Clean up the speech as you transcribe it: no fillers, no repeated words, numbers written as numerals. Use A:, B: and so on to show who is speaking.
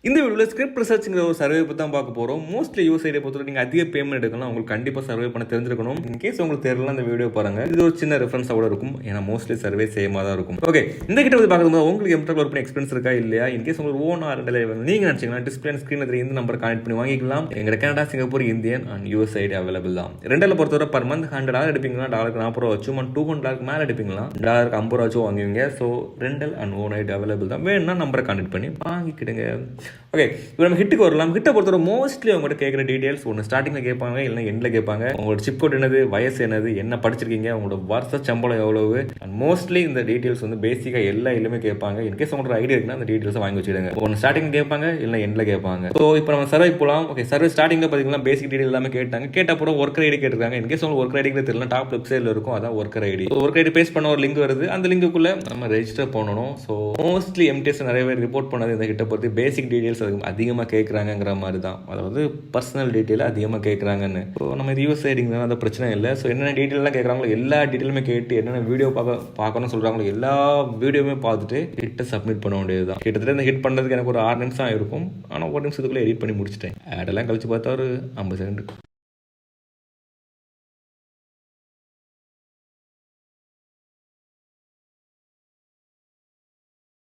A: இந்த வீடியோவில் ஸ்கிரிப்ட் ரிசர்ச்ங்கிற ஒரு சர்வே பற்றி தான் பார்க்க போகிறோம். மோஸ்ட்லி யூஸ் ஐடியை பொறுத்தவரை நீங்கள் அதிக பேமெண்ட் எடுக்கலாம். உங்களுக்கு கண்டிப்பாக சர்வே பண்ண தெரிஞ்சிருக்கணும். இன்கேஸ் உங்களுக்கு தெரியல அந்த வீடியோ பாருங்கள். இது ஒரு சின்ன ரெஃபரன்ஸாக கூட இருக்கும். ஏன்னா மோஸ்ட்லி சர்வே சேமாக தான் இருக்கும். ஓகே, இந்த கிட்ட வந்து பார்க்கும்போது உங்களுக்கு Mturk ஒர்க் பண்ண எக்ஸ்பீரியன்ஸ் இருக்கா இல்லையா? இன்கேஸ் உங்களுக்கு ஓன் ஆர்டர் நீங்கள் நினச்சிங்கன்னா டிஸ்பிளே ஸ்க்ரீன் இந்த நம்பர் கனெக்ட் பண்ணி வாங்கிக்கலாம். எங்கள் Canada, Singapore, Indian and US ID available தான். ரெண்டில் பொறுத்தவரை பர் மந்த் $100 எடுப்பீங்களா, $40 வச்சு $200 மேலே எடுப்பீங்களா, $50 வச்சு வாங்குவீங்க. So rental and own ID available தான். வேணும்னா நம்பரை கான்டெக்ட் பண்ணி வாங்கிக்கிடுங்க. ஓகே, இப்போ நம்ம ஹிட்டுக்கு வரலாம். ஹிட்டை பொறுத்தவரை மோஸ்ட்லி அவங்கள்ட்ட கேட்குற டீடைல்ஸ் ஒன்று ஸ்டார்டிங்கில் கேட்பாங்க, இல்லைனா எண்டில் கேட்பாங்க. உங்களோட சிப் கோட் என்னது, வயசு என்னது, என்ன படிச்சிருக்கீங்க, உங்களோட வருஷ சம்பளம் எவ்வளவு, அண்ட் மோஸ்ட்லி இந்த டீடைல்ஸ் வந்து பேசிக்காக எல்லா இதுலையுமே கேட்பாங்க. இன்கேஸ் உங்களோட ஐடியா இருக்குன்னா அந்த டீடைல்ஸை வாங்கி வச்சுடுங்க. ஒன்று ஸ்டார்டிங் கேட்பாங்க, இல்லை எண்டில் கேட்பாங்க. ஸோ இப்போ நம்ம சர்வே போகலாம். ஓகே, சர்வே ஸ்டார்டிங்கில் பார்த்தீங்கன்னா பேசிக் டீடைல் எல்லாமே கேட்டாங்க. கேட்ட அப்புறம் ஒர்க்கர் ஐடி கேட்டிருக்காங்க. இன்கேஸ் உங்களுக்கு ஒர்க்கர் ஐடி தெரியல, டாப் வெப்சைட்டில் இருக்கும், அதான் worker ID. Worker ID paste பண்ண ஒரு லிங்க் வருது, அந்த லிங்குக்குள்ளே நம்ம ரெஜிஸ்டர் பண்ணணும். ஸோ மோஸ்ட்லி எம்டிஎஸ் நிறைய பேர் ரிப்போர்ட் பண்ணது இந்த கிட்ட பொறுத்து பேசிக் டீடைல்ஸ் அதிகமாக கேட்குறாங்கிற மாதிரி தான். அதாவது பர்சனல் டீட்டெயில் அதிகமாக கேட்குறாங்கன்னு. ஸோ நம்ம இது யூஸ் ஐடிங்க அது பிரச்சனை இல்லை. ஸோ என்னென்ன டீட்டெயிலாம் கேட்குறாங்களோ எல்லா டீட்டெயிலுமே கேட்டு என்னென்ன வீடியோ பார்க்கணும்னு சொல்கிறாங்களோ எல்லா வீடியோவுமே பார்த்துட்டு ஹிட்டை சப்மிட் பண்ண வேண்டியது தான். கிட்டத்தட்ட இந்த ஹிட் பண்ணுறதுக்கு எனக்கு ஒரு 6 நிமிஷம் இருக்கும். ஆனால் 1 நிமிஷத்துக்குள்ளே எடிட் பண்ணி முடிச்சிட்டேன். ஆடெல்லாம் கழிச்சு பார்த்தா ஒரு 50 செகண்ட்.